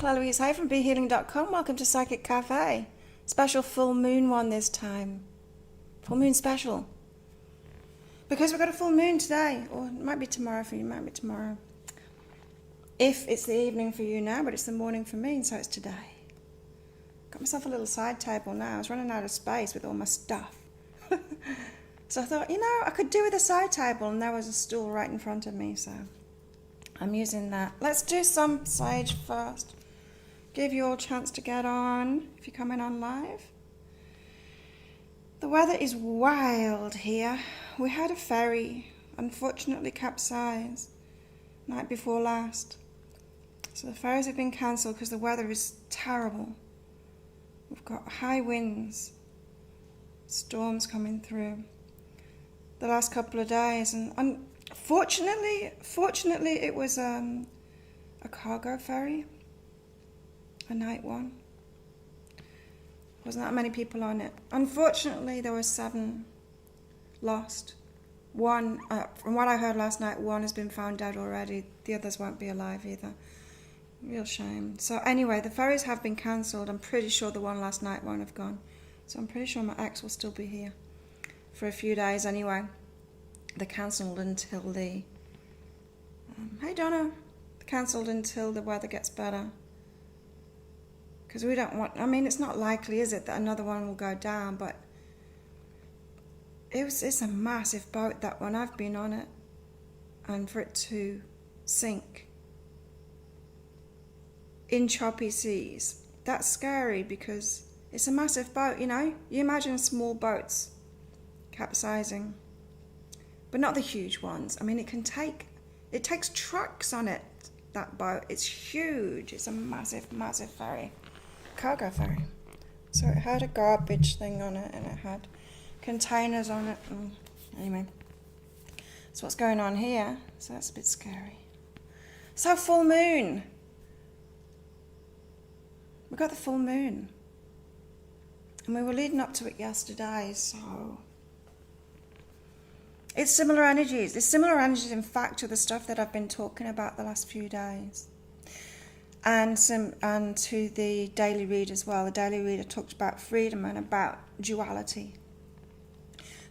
Claire Louise Hay from BeHealing.com. Welcome to Psychic Cafe. Special full moon one this time. Full moon special. Because we've got a full moon today. Or it might be tomorrow for you, might be tomorrow. If it's the evening for you now, but it's the morning for me, and so it's today. Got myself a little side table now. I was running out of space with all my stuff. So I thought, I could do with a side table, and there was a stool right in front of me, so I'm using that. Let's do some sage first. Give you all a chance to get on if you're coming on live. The weather is wild here. We had a ferry, unfortunately capsized, night before last. So the ferries have been cancelled because the weather is terrible. We've got high winds, storms coming through the last couple of days, and fortunately it was a cargo ferry, a night one. Wasn't that many people on it. Unfortunately, there were 7 lost. One, from what I heard last night, 1 has been found dead already. The others won't be alive either. Real shame. So anyway, the ferries have been cancelled. I'm pretty sure the one last night won't have gone. So I'm pretty sure my ex will still be here for a few days anyway. They're cancelled until the... hey Donna. They're cancelled until the weather gets better. Because we don't want... it's not likely, is it, that another one will go down, but... It's a massive boat, that one. I've been on it. And for it to sink in choppy seas, that's scary because it's a massive boat, You imagine small boats capsizing, but not the huge ones. It takes trucks on it, that boat. It's huge. It's a massive, massive ferry. Cargo ferry. So it had a garbage thing on it and it had containers on it. Anyway, that's what's going on here. So that's a bit scary. So full moon. We got the full moon. And we were leading up to it yesterday, so... It's similar energies. It's similar energies, in fact, to the stuff that I've been talking about the last few days. And to the daily read as well. The daily reader talked about freedom and about duality.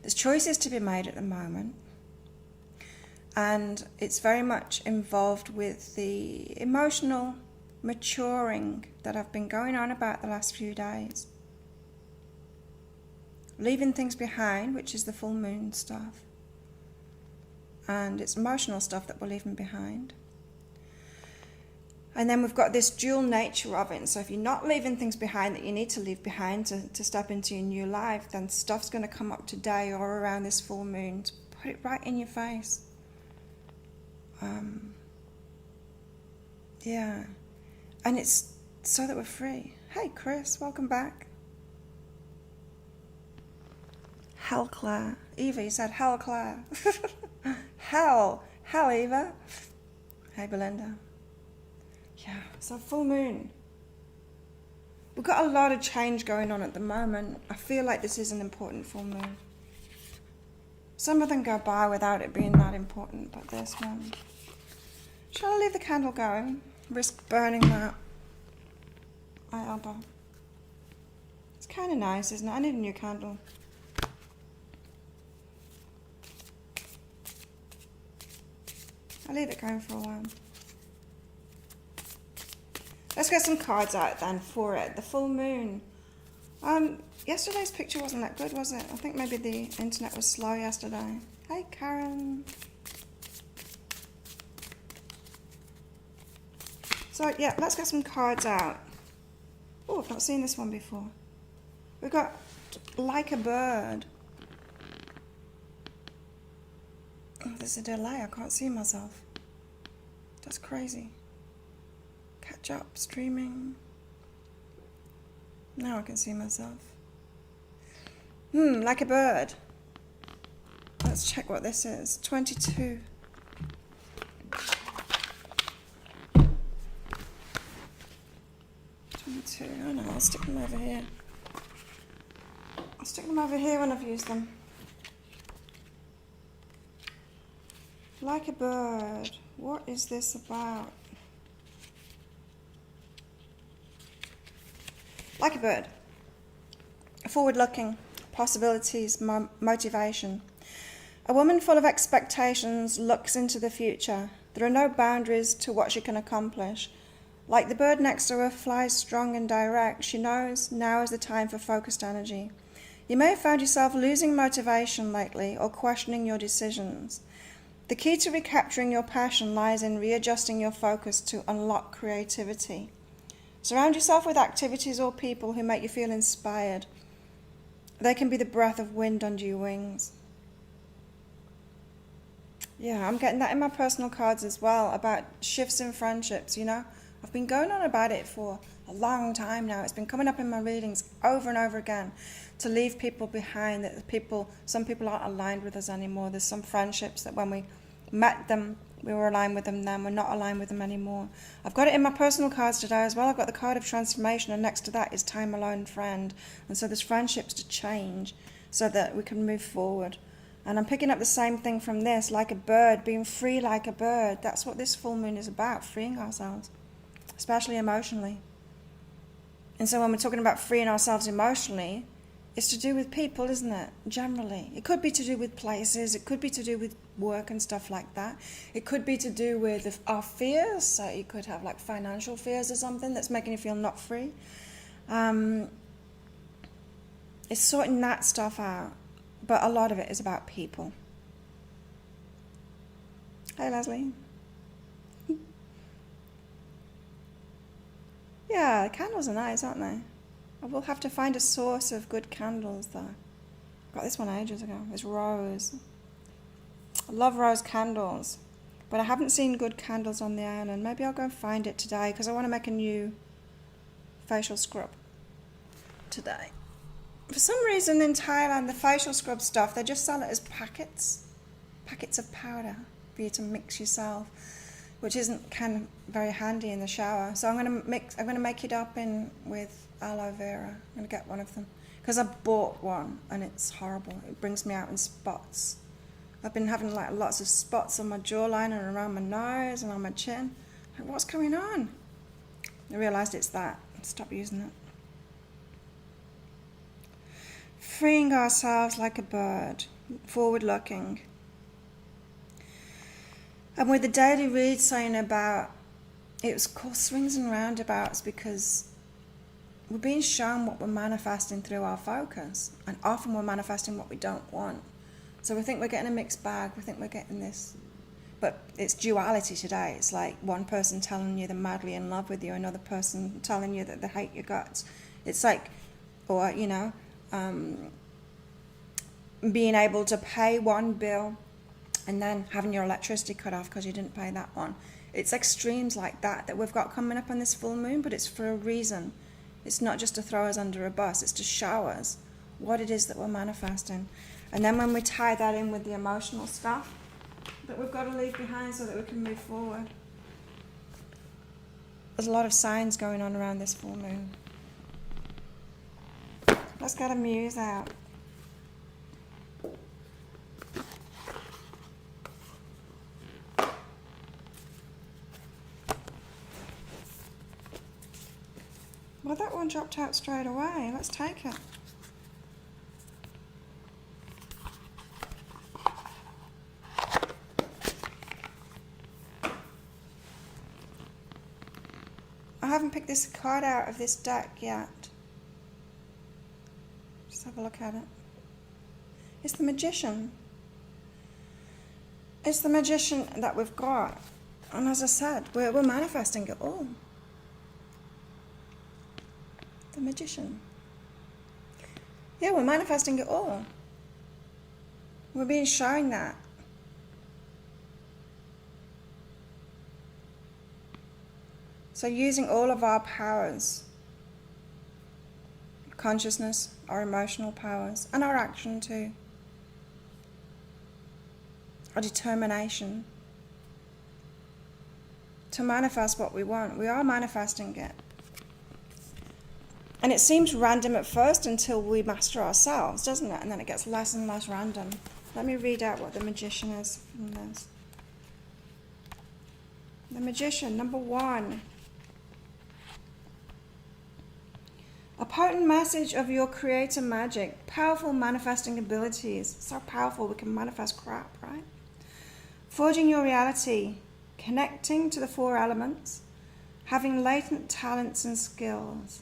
There's choices to be made at the moment. And it's very much involved with the emotional maturing that I've been going on about the last few days. Leaving things behind, which is the full moon stuff. And it's emotional stuff that we're leaving behind. And then we've got this dual nature of it. So if you're not leaving things behind that you need to leave behind to step into your new life, then stuff's going to come up today or around this full moon to put it right in your face. Yeah. And it's so that we're free. Hey, Chris, welcome back. Hell, Claire. Eva, you said hell, Claire. Hell, Eva. Hey, Belinda. Yeah, so full moon. We've got a lot of change going on at the moment. I feel like this is an important full moon. Some of them go by without it being that important, but this one. Shall I leave the candle going? Risk burning that. My elbow. It's kind of nice, isn't it? I need a new candle. I'll leave it going for a while. Let's get some cards out then for it. The full moon. Yesterday's picture wasn't that good, was it? I think maybe the internet was slow yesterday. Hey, Karen. So, yeah, let's get some cards out. Oh, I've not seen this one before. We've got Like a Bird. Oh, there's a delay. I can't see myself. That's crazy. Catch up, streaming. Now I can see myself. Like a bird. Let's check what this is. 22. Oh no, I'll stick them over here. I'll stick them over here when I've used them. Like a bird. What is this about? Like a bird. Forward-looking, possibilities, motivation. A woman full of expectations looks into the future. There are no boundaries to what she can accomplish. Like the bird next to her flies strong and direct, she knows now is the time for focused energy. You may have found yourself losing motivation lately or questioning your decisions. The key to recapturing your passion lies in readjusting your focus to unlock creativity. Surround yourself with activities or people who make you feel inspired. They can be the breath of wind under your wings. Yeah, I'm getting that in my personal cards as well, about shifts in friendships, you know. I've been going on about it for a long time now. It's been coming up in my readings over and over again, to leave people behind, that some people aren't aligned with us anymore. There's some friendships that when we met them, we were aligned with them then, we're not aligned with them anymore. I've got it in my personal cards today as well. I've got the card of transformation, and next to that is time alone friend. And so there's friendships to change so that we can move forward. And I'm picking up the same thing from this, like a bird, being free like a bird. That's what this full moon is about, freeing ourselves, especially emotionally. And so when we're talking about freeing ourselves emotionally, it's to do with people, isn't it? Generally. It could be to do with places. It could be to do with work and stuff like that. It could be to do with our fears. So you could have like financial fears or something that's making you feel not free. It's sorting that stuff out. But a lot of it is about people. Hey, Leslie. Yeah, the candles are nice, aren't they? I will have to find a source of good candles, though. Got this one ages ago. It's rose. I love rose candles. But I haven't seen good candles on the island. Maybe I'll go and find it today, because I want to make a new facial scrub today. For some reason in Thailand, the facial scrub stuff, they just sell it as packets of powder for you to mix yourself, which isn't kind of very handy in the shower. So I'm going to make it up in with aloe vera. I'm going to get one of them because I bought one and it's horrible. It brings me out in spots. I've been having like lots of spots on my jawline and around my nose and on my chin. Like, what's going on? I realised it's that. Stop using it. Freeing ourselves like a bird, forward looking. And with the daily read saying about, it was called swings and roundabouts, because we're being shown what we're manifesting through our focus, and often we're manifesting what we don't want. So we think we're getting a mixed bag, we think we're getting this, but it's duality today. It's like one person telling you they're madly in love with you, another person telling you that they hate your guts. It's like, or you know, being able to pay one bill and then having your electricity cut off because you didn't pay that one. It's extremes like that we've got coming up on this full moon, but it's for a reason. It's not just to throw us under a bus, it's to show us what it is that we're manifesting. And then when we tie that in with the emotional stuff that we've got to leave behind so that we can move forward. There's a lot of signs going on around this full moon. Let's get a muse out. Well, that one dropped out straight away. Let's take it. I haven't picked this card out of this deck yet. Just have a look at it. It's the Magician. It's the Magician that we've got. And as I said, we're manifesting it all. The Magician. Yeah, we're manifesting it all. We're being shown that. So using all of our powers, consciousness, our emotional powers, and our action too, our determination to manifest what we want. We are manifesting it. And it seems random at first until we master ourselves, doesn't it? And then it gets less and less random. Let me read out what the Magician is from this. The Magician, number 1. A potent message of your creator magic, powerful manifesting abilities. So powerful we can manifest crap, right? Forging your reality, connecting to the 4 elements, having latent talents and skills.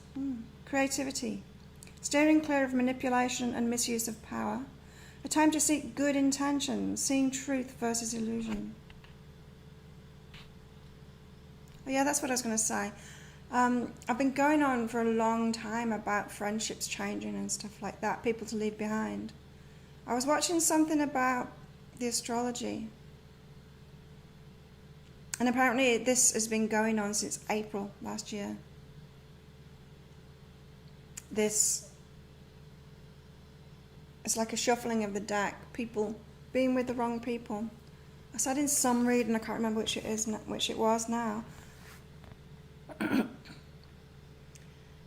Creativity, steering clear of manipulation and misuse of power. A time to seek good intentions, seeing truth versus illusion. Oh yeah, that's what I was going to say. I've been going on for a long time about friendships changing and stuff like that, people to leave behind. I was watching something about the astrology, and apparently this has been going on since April last year. It's like a shuffling of the deck, people being with the wrong people. I said in some reading, I can't remember which it was now.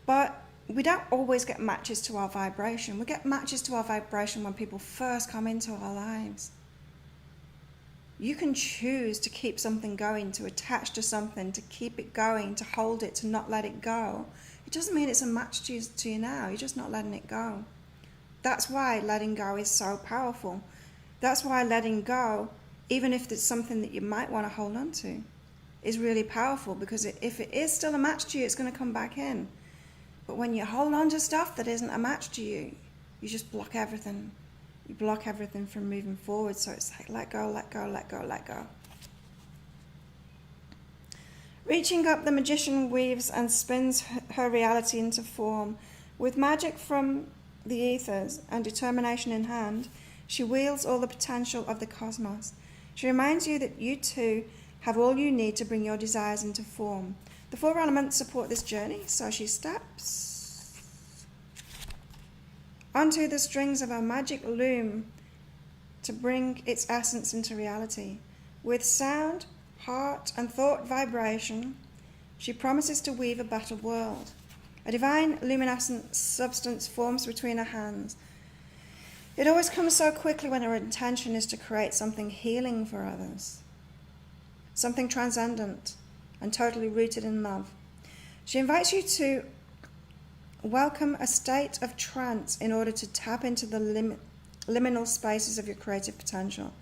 But we don't always get matches to our vibration. We get matches to our vibration when people first come into our lives. You can choose to keep something going, to attach to something, to keep it going, to hold it, to not let it go. It doesn't mean it's a match to you now. You're just not letting it go. That's why letting go is so powerful. That's why letting go, even if it's something that you might want to hold on to, is really powerful, because if it is still a match to you, it's going to come back in. But when you hold on to stuff that isn't a match to you, you just block everything. You block everything from moving forward. So it's like, let go, let go, let go, let go. Reaching up, the magician weaves and spins her reality into form. With magic from the ethers and determination in hand, she wields all the potential of the cosmos. She reminds you that you too have all you need to bring your desires into form. The 4 elements support this journey, so she steps onto the strings of her magic loom to bring its essence into reality. With sound, heart, and thought vibration, she promises to weave a better world. A divine luminescent substance forms between her hands. It always comes so quickly when her intention is to create something healing for others, something transcendent and totally rooted in love. She invites you to welcome a state of trance in order to tap into the liminal spaces of your creative potential,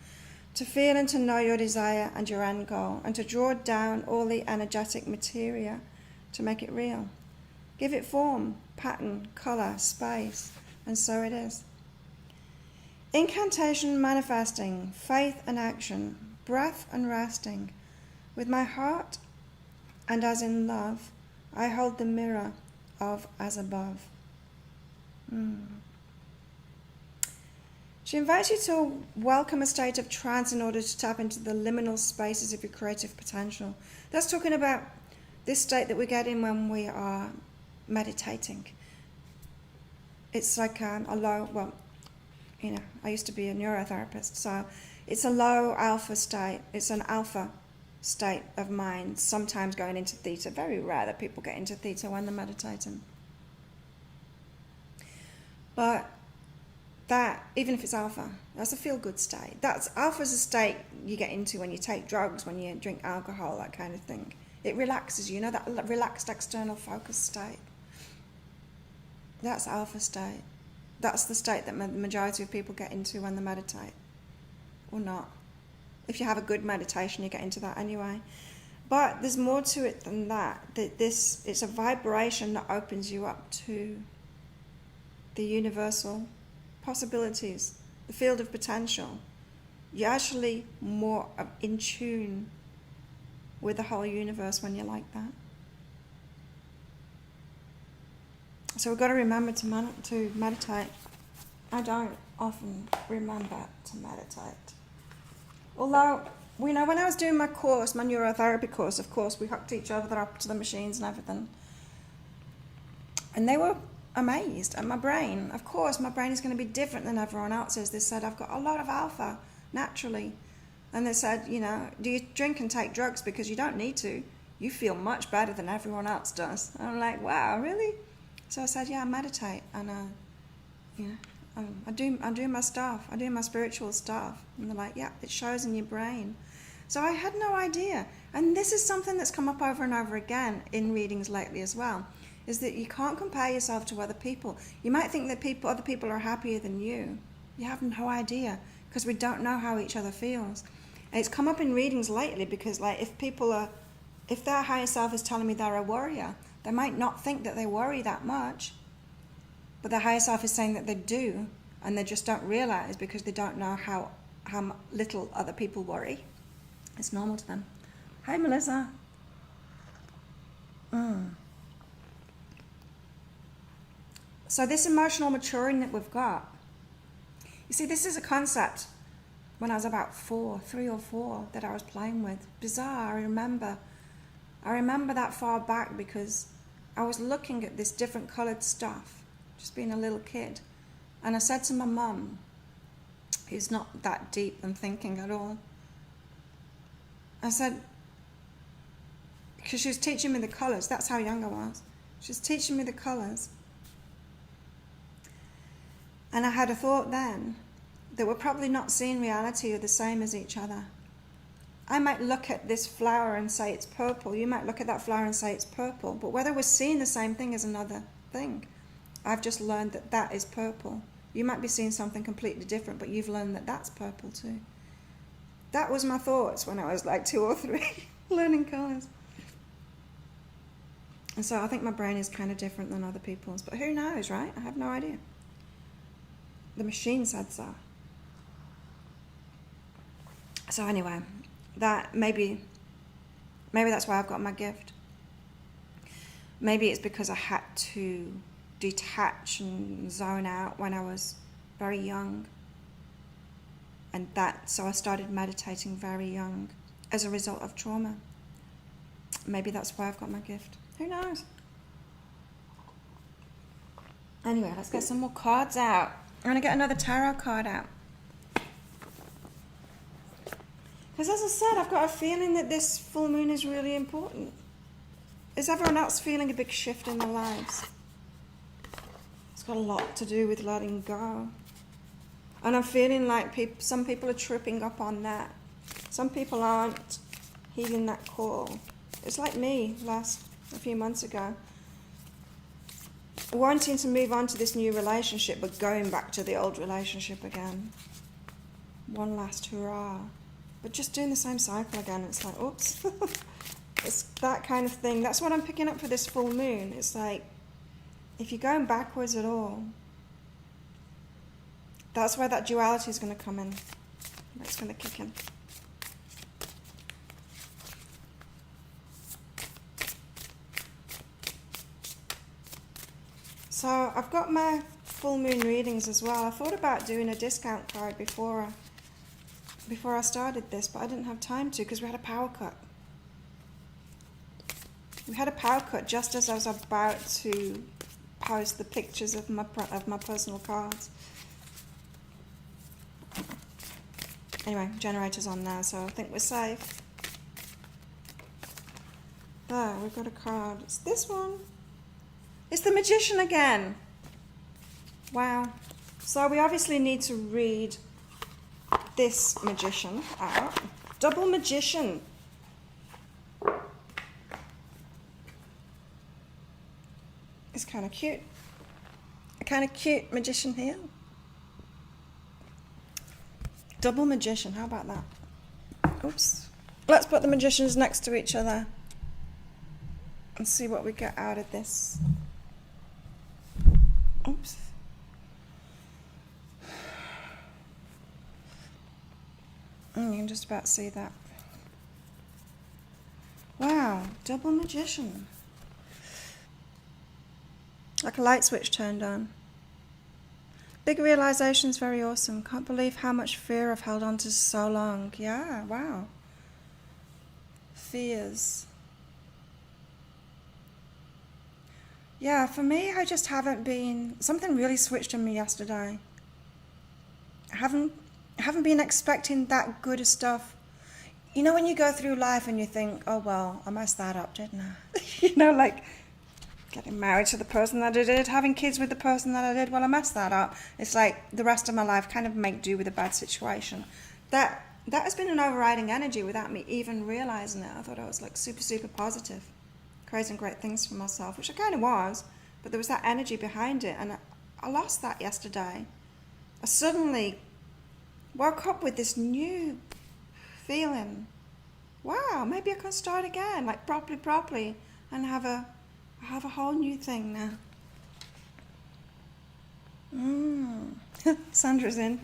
to feel and to know your desire and your end goal, and to draw down all the energetic materia to make it real. Give it form, pattern, colour, space, and so it is. Incantation, manifesting, faith and action, breath and resting. With my heart and as in love, I hold the mirror of as above. She invites you to welcome a state of trance in order to tap into the liminal spaces of your creative potential. That's talking about this state that we get in when we are meditating. It's like a low, well, I used to be a neurotherapist, so it's a low alpha state. It's an alpha state of mind, sometimes going into theta. Very rare that people get into theta when they're meditating. But that, even if it's alpha, that's a feel-good state. Alpha's a state you get into when you take drugs, when you drink alcohol, that kind of thing. It relaxes you, that relaxed external focus state. That's alpha state. That's the state that the majority of people get into when they meditate, or not. If you have a good meditation, you get into that anyway. But there's more to it than that. It's a vibration that opens you up to the universal possibilities, the field of potential. You're actually more in tune with the whole universe when you're like that. So we've got to remember to meditate. I don't often remember to meditate. Although, when I was doing my course, my neurotherapy course, of course, we hooked each other up to the machines and everything. And they were amazed at my brain. Of course, my brain is going to be different than everyone else's. They said, I've got a lot of alpha, naturally. And they said, do you drink and take drugs because you don't need to? You feel much better than everyone else does. And I'm like, wow, really? So I said, yeah, I meditate. And, I do my stuff. I do my spiritual stuff. And they're like, yeah, it shows in your brain. So I had no idea. And this is something that's come up over and over again in readings lately as well. is that you can't compare yourself to other people. You might think that other people are happier than you. You have no idea, because we don't know how each other feels. And it's come up in readings lately because, like, if their higher self is telling me they're a worrier, they might not think that they worry that much, but their higher self is saying that they do, and they just don't realize because they don't know how little other people worry. It's normal to them. Hi, Melissa. So this emotional maturing that we've got, you see, this is a concept when I was about 3 or 4 that I was playing with. Bizarre, I remember that far back because I was looking at this different coloured stuff, just being a little kid. And I said to my mum, who's not that deep in thinking at all, I said, because she was teaching me the colours, that's how young I was. She was teaching me the colours. And I had a thought then that we're probably not seeing reality or the same as each other. I might look at this flower and say it's purple. You might look at that flower and say it's purple. But whether we're seeing the same thing is another thing. I've just learned that that is purple. You might be seeing something completely different, but you've learned that that's purple too. That was my thoughts when I was like 2 or 3, learning colours. And so I think my brain is kind of different than other people's. But who knows, right? I have no idea. The machine said so. So anyway, that maybe that's why I've got my gift. Maybe it's because I had to detach and zone out when I was very young. And so I started meditating very young as a result of trauma. Maybe that's why I've got my gift. Who knows? Anyway, let's get some more cards out. I'm going to get another tarot card out. Because as I said, I've got a feeling that this full moon is really important. Is everyone else feeling a big shift in their lives? It's got a lot to do with letting go. And I'm feeling like some people are tripping up on that. Some people aren't heeding that call. It's like me a few months ago. Wanting to move on to this new relationship, but going back to the old relationship again. One last hurrah. But just doing the same cycle again, it's like, oops. It's that kind of thing. That's what I'm picking up for this full moon. It's like, if you're going backwards at all, that's where that duality is going to come in. That's going to kick in. So I've got my full moon readings as well. I thought about doing a discount card before I started this, but I didn't have time to because we had a power cut. We had a power cut just as I was about to post the pictures of my personal cards. Anyway, generator's on now, so I think we're safe. There, we've got a card. It's this one. It's the Magician again. Wow. So we obviously need to read this Magician out. Double Magician. It's kind of cute. A kind of cute magician here. Double Magician, how about that? Oops. Let's put the magicians next to each other and see what we get out of this. Oops. You can just about see that. Wow, double Magician. Like a light switch turned on. Big realization's very awesome. Can't believe how much fear I've held on to so long. Yeah, wow. Fears. Yeah, for me, I just haven't been... Something really switched on me yesterday. I haven't been expecting that good stuff. You know when you go through life and you think, oh, well, I messed that up, didn't I? You know, like getting married to the person that I did, having kids with the person that I did, well, I messed that up. It's like the rest of my life kind of make do with a bad situation. That has been an overriding energy without me even realizing it. I thought I was like super, super positive. creating great things for myself, which I kind of was, but there was that energy behind it, and I lost that yesterday. I suddenly woke up with this new feeling. Wow, maybe I can start again, like properly, and have a whole new thing now. Sandra's in.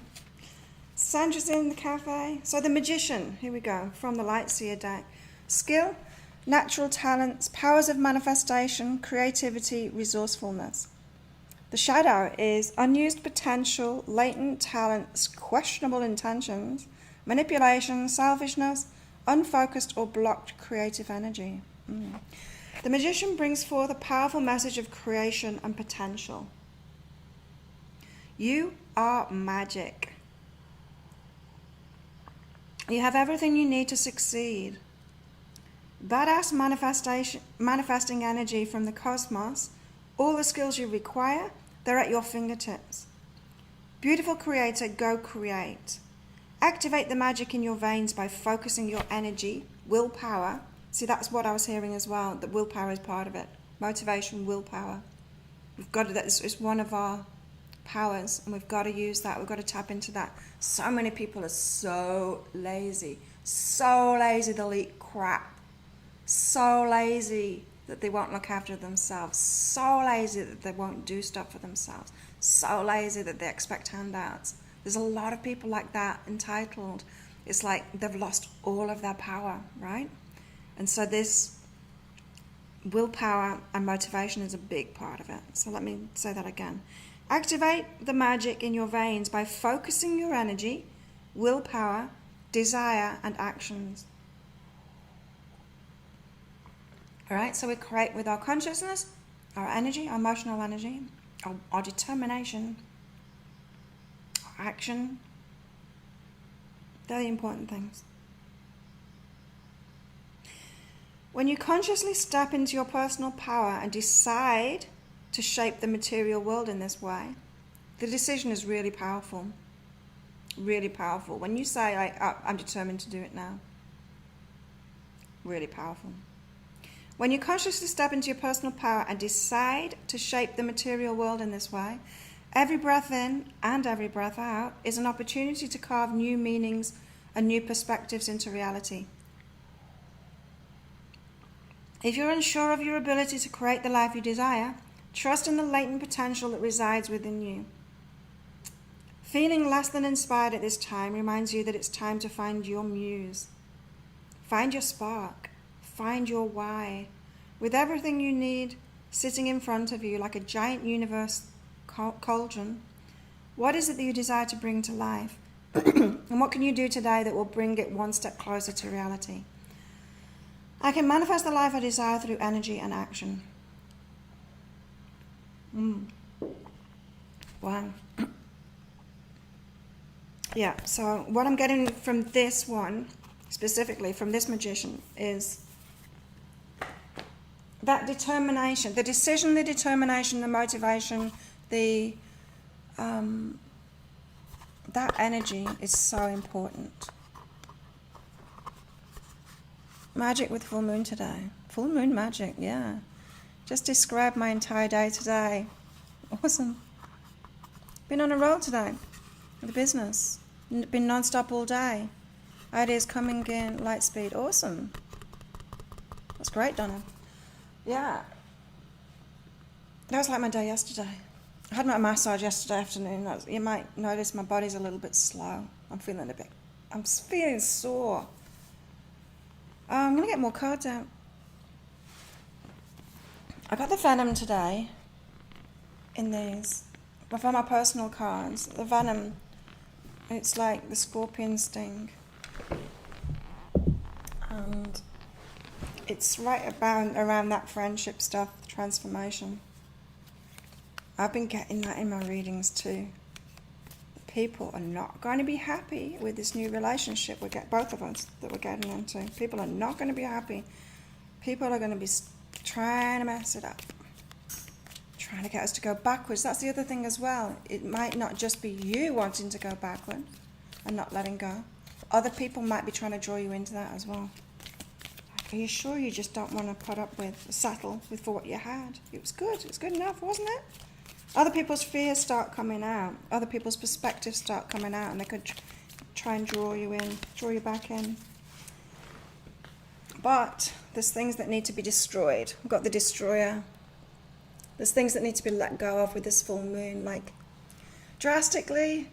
Sandra's in the cafe. So the magician, here we go, from the Lightseer deck. Skill, natural talents, powers of manifestation, creativity, resourcefulness. The shadow is unused potential, latent talents, questionable intentions, manipulation, selfishness, unfocused or blocked creative energy. The magician brings forth a powerful message of creation and potential. You are magic. You have everything you need to succeed. Badass manifesting energy from the cosmos. All the skills you require, they're at your fingertips. Beautiful creator, go create. Activate the magic in your veins by focusing your energy, willpower. See, that's what I was hearing as well, that willpower is part of it. Motivation, willpower. We've got to, it's one of our powers, and we've got to use that. We've got to tap into that. So many people are so lazy they'll eat crap. So lazy that they won't look after themselves. So lazy that they won't do stuff for themselves. So lazy that they expect handouts. There's a lot of people like that, entitled. It's like they've lost all of their power, right? And so this willpower and motivation is a big part of it. So let me say that again. Activate the magic in your veins by focusing your energy, willpower, desire, and actions. All right, so we create with our consciousness, our energy, our emotional energy, our determination, our action. They're the important things. When you consciously step into your personal power and decide to shape the material world in this way, the decision is really powerful. Really powerful. When you say, I'm determined to do it now. Really powerful. When you consciously step into your personal power and decide to shape the material world in this way, every breath in and every breath out is an opportunity to carve new meanings and new perspectives into reality. If you're unsure of your ability to create the life you desire, trust in the latent potential that resides within you. Feeling less than inspired at this time reminds you that it's time to find your muse. Find your spark. Find your why. With everything you need sitting in front of you like a giant universe cauldron, what is it that you desire to bring to life? And what can you do today that will bring it one step closer to reality? I can manifest the life I desire through energy and action. Wow. Yeah, so what I'm getting from this one, specifically from this magician, is that determination, the decision, the determination, the motivation, that energy is so important. Magic with full moon today. Full moon magic, yeah. Just described my entire day today. Awesome. Been on a roll today with the business. Been non-stop all day. Ideas coming in, light speed. Awesome. That's great, Donna. Yeah. That was like my day yesterday. I had my massage yesterday afternoon. You might notice my body's a little bit slow. I'm feeling sore. I'm going to get more cards out. I got the venom today in these. I found my personal cards. The venom, it's like the scorpion sting. And it's right around that friendship stuff, the transformation. I've been getting that in my readings too. People are not going to be happy with this new relationship both of us that we're getting into. People are not going to be happy. People are going to be trying to mess it up, trying to get us to go backwards. That's the other thing as well. It might not just be you wanting to go backward and not letting go. Other people might be trying to draw you into that as well. Are you sure you just don't want to put up with, settle with for what you had? It was good. It was good enough, wasn't it? Other people's fears start coming out. Other people's perspectives start coming out, and they could try and draw you in, draw you back in. But there's things that need to be destroyed. We've got the destroyer. There's things that need to be let go of with this full moon, like drastically.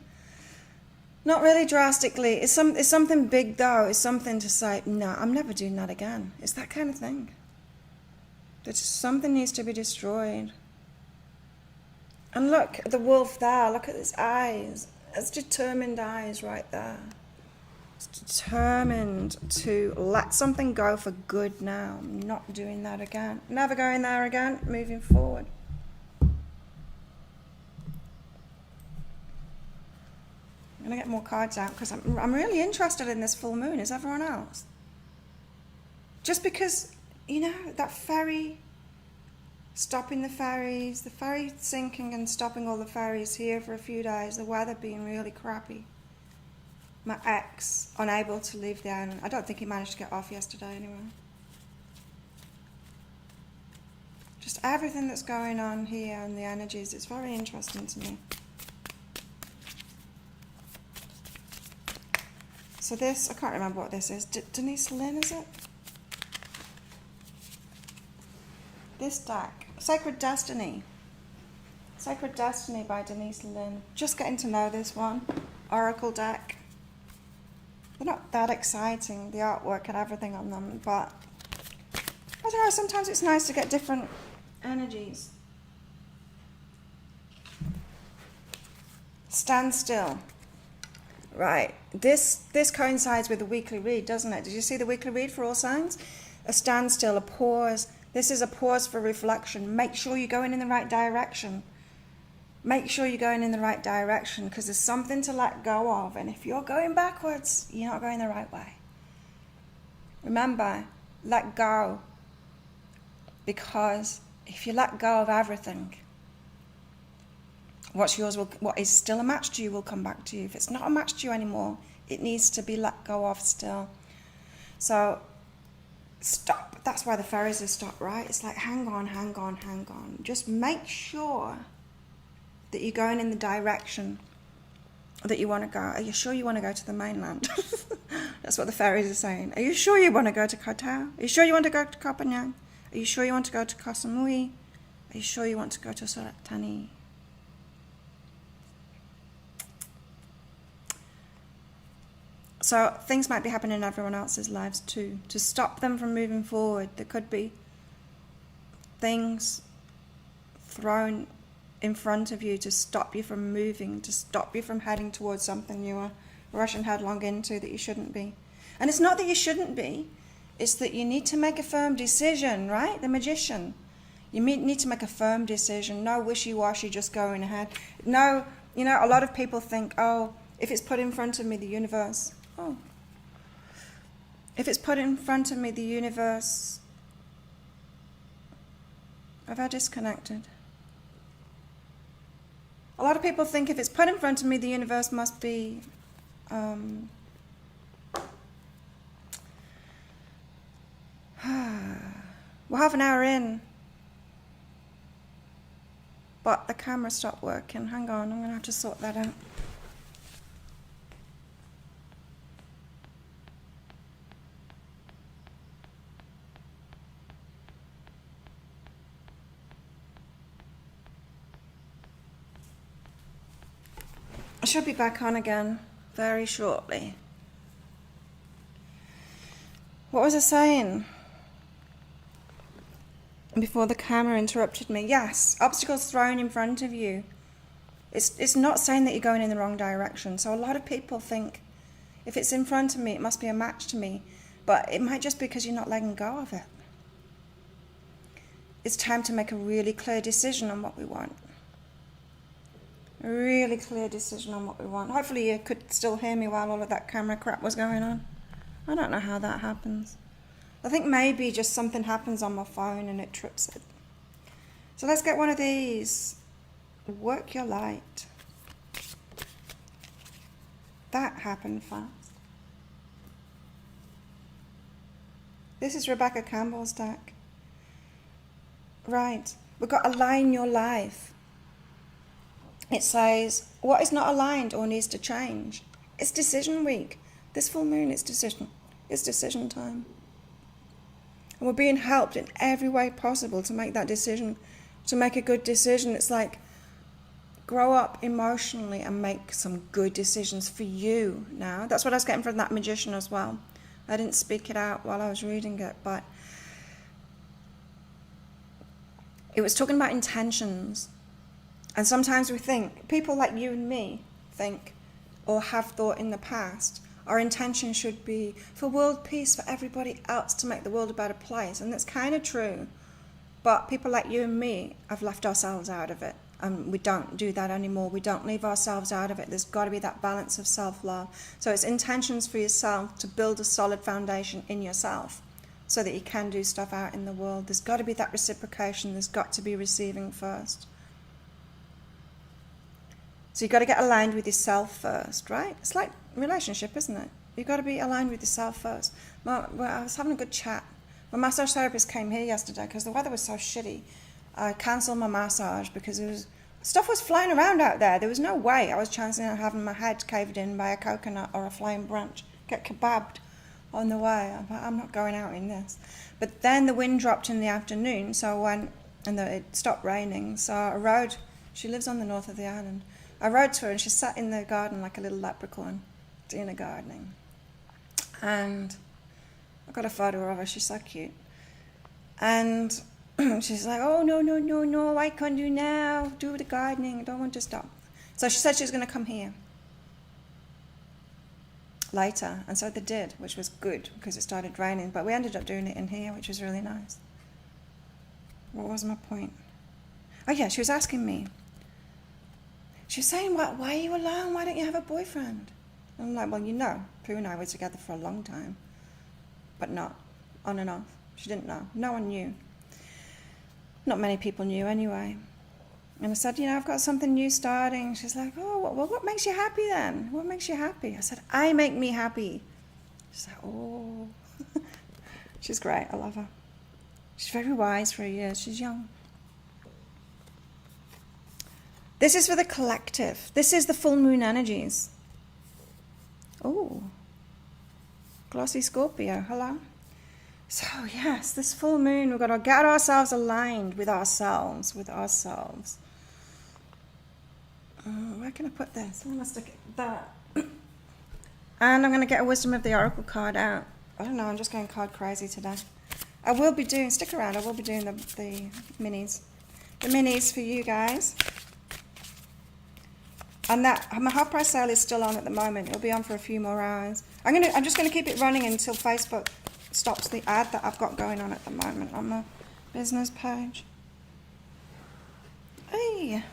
Not really drastically. It's something big though. It's something to say, no, I'm never doing that again. It's that kind of thing. That something needs to be destroyed. And look at the wolf there. Look at his eyes. It's determined eyes right there. It's determined to let something go for good now. I'm not doing that again. Never going there again. Moving forward. I'm going to get more cards out because I'm really interested in this full moon. Is everyone else? Just because, that ferry, stopping the ferries, the ferry sinking and stopping all the ferries here for a few days, the weather being really crappy. My ex, unable to leave the island. I don't think he managed to get off yesterday anyway. Just everything that's going on here and the energies, it's very interesting to me. So this, I can't remember what this is. Denise Lynn, is it? This deck, Sacred Destiny. Sacred Destiny by Denise Lynn. Just getting to know this one. Oracle deck. They're not that exciting, the artwork and everything on them, but I don't know, sometimes it's nice to get different energies. Stand still. Right, this coincides with the weekly read, doesn't it? Did you see the weekly read for all signs? A standstill, a pause. This is a pause for reflection. Make sure you're going in the right direction. Make sure you're going in the right direction because there's something to let go of. And if you're going backwards, you're not going the right way. Remember, let go. Because if you let go of everything, what is still a match to you will come back to you. If it's not a match to you anymore, it needs to be let go of still. So stop. That's why the ferries are stopped, right? It's like hang on, hang on, hang on. Just make sure that you're going in the direction that you want to go. Are you sure you want to go to the mainland? That's what the ferries are saying. Are you sure you want to go to Koh Tao? Are you sure you want to go to Koh Phangan? Are you sure you want to go to Koh Samui? Are you sure you want to go to Surat Thani? So things might be happening in everyone else's lives too. To stop them from moving forward, there could be things thrown in front of you to stop you from moving, to stop you from heading towards something you are rushing headlong into that you shouldn't be. And it's not that you shouldn't be, it's that you need to make a firm decision, right? The Magician. You need to make a firm decision, no wishy-washy just going ahead. No, a lot of people think, oh, if it's put in front of me, the universe, if it's put in front of me, the universe, have I disconnected? A lot of people think if it's put in front of me, the universe must be we're half an hour in, but the camera stopped working. Hang on, I'm going to have to sort that out. I should be back on again very shortly. What was I saying? Before the camera interrupted me. Yes, obstacles thrown in front of you. It's not saying that you're going in the wrong direction. So a lot of people think, if it's in front of me, it must be a match to me. But it might just be because you're not letting go of it. It's time to make a really clear decision on what we want. A really clear decision on what we want. Hopefully you could still hear me while all of that camera crap was going on. I don't know how that happens. I think maybe just something happens on my phone and it trips it. So let's get one of these. Work your light. That happened fast. This is Rebecca Campbell's deck. Right. We've got align your life. It says, what is not aligned or needs to change? It's decision week. This full moon is decision. It's decision time. And we're being helped in every way possible to make that decision, to make a good decision. It's like, grow up emotionally and make some good decisions for you now. That's what I was getting from that magician as well. I didn't speak it out while I was reading it, but it was talking about intentions. And sometimes we think, people like you and me think, or have thought in the past, our intention should be for world peace, for everybody else, to make the world a better place. And that's kind of true. But people like you and me have left ourselves out of it. And we don't do that anymore. We don't leave ourselves out of it. There's got to be that balance of self-love. So it's intentions for yourself to build a solid foundation in yourself so that you can do stuff out in the world. There's got to be that reciprocation. There's got to be receiving first. So you've got to get aligned with yourself first, right? It's like a relationship, isn't it? You've got to be aligned with yourself first. I was having a good chat. My massage therapist came here yesterday because the weather was so shitty. I cancelled my massage because stuff was flying around out there. There was no way I was chancing on having my head caved in by a coconut or a flame branch, get kebabbed on the way. I'm not going out in this. But then the wind dropped in the afternoon, so I went, and it stopped raining. So I rode. She lives on the north of the island. I rode to her, and she sat in the garden like a little leprechaun, doing her gardening. And I got a photo of her. She's so cute. And she's like, oh, no, I can't do now. Do the gardening. I don't want to stop. So she said she was going to come here later. And so they did, which was good because it started raining. But we ended up doing it in here, which was really nice. What was my point? Oh, yeah, she was asking me. She was saying, why are you alone? Why don't you have a boyfriend? And I'm like, well, you know, Pooh and I were together for a long time. But not on and off. She didn't know. No one knew. Not many people knew anyway. And I said, I've got something new starting. She's like, oh, well, what makes you happy then? What makes you happy? I said, I make me happy. She's like, oh. She's great. I love her. She's very wise for her years. She's young. This is for the collective. This is the full moon energies. Oh. Glossy Scorpio. Hello. So yes, this full moon, we've got to get ourselves aligned with ourselves, Where can I put this? I'm going to stick it there. And I'm going to get a Wisdom of the Oracle card out. I don't know, I'm just going card crazy today. I will be doing, stick around, I will be doing the minis. The minis for you guys. And that, my half price sale is still on at the moment. It'll be on for a few more hours. I'm just going to keep it running until Facebook stops the ad that I've got going on at the moment on my business page. Hey.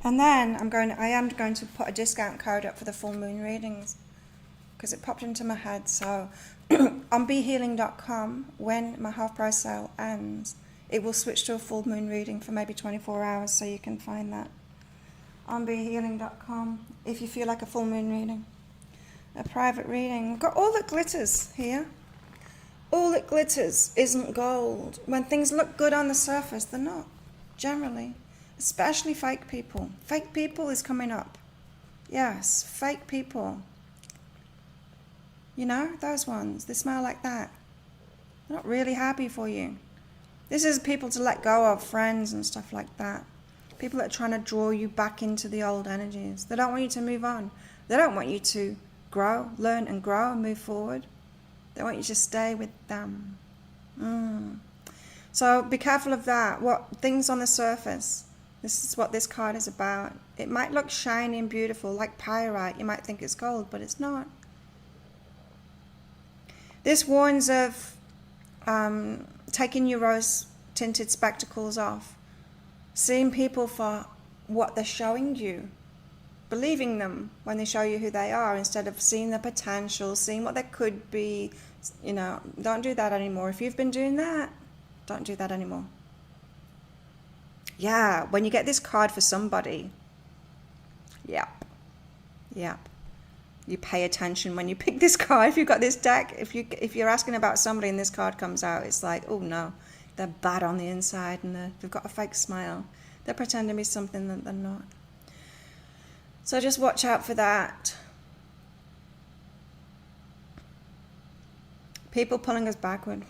And then I am going to put a discount code up for the full moon readings because it popped into my head. So on behealing.com, when my half price sale ends, it will switch to a full moon reading for maybe 24 hours, so you can find that on behealing.com if you feel like a full moon reading, a private reading. We've got all that glitters here. All that glitters isn't gold. When things look good on the surface, they're not, generally, especially fake people. Fake people is coming up. Yes, fake people. You know, those ones, they smell like that. They're not really happy for you. This is people to let go of, friends and stuff like that. People that are trying to draw you back into the old energies. They don't want you to move on. They don't want you to learn and grow and move forward. They want you to stay with them. So be careful of that. What things on the surface. This is what this card is about. It might look shiny and beautiful, like pyrite. You might think it's gold, but it's not. This warns of taking your rose-tinted spectacles off. Seeing people for what they're showing you. Believing them when they show you who they are instead of seeing the potential, seeing what they could be. Don't do that anymore. If you've been doing that, don't do that anymore. When you get this card for somebody, yep. You pay attention when you pick this card. If you've got this deck, if you're asking about somebody and this card comes out, it's like, oh no, they're bad on the inside and they've got a fake smile. They're pretending to be something that they're not. So just watch out for that. People pulling us backward,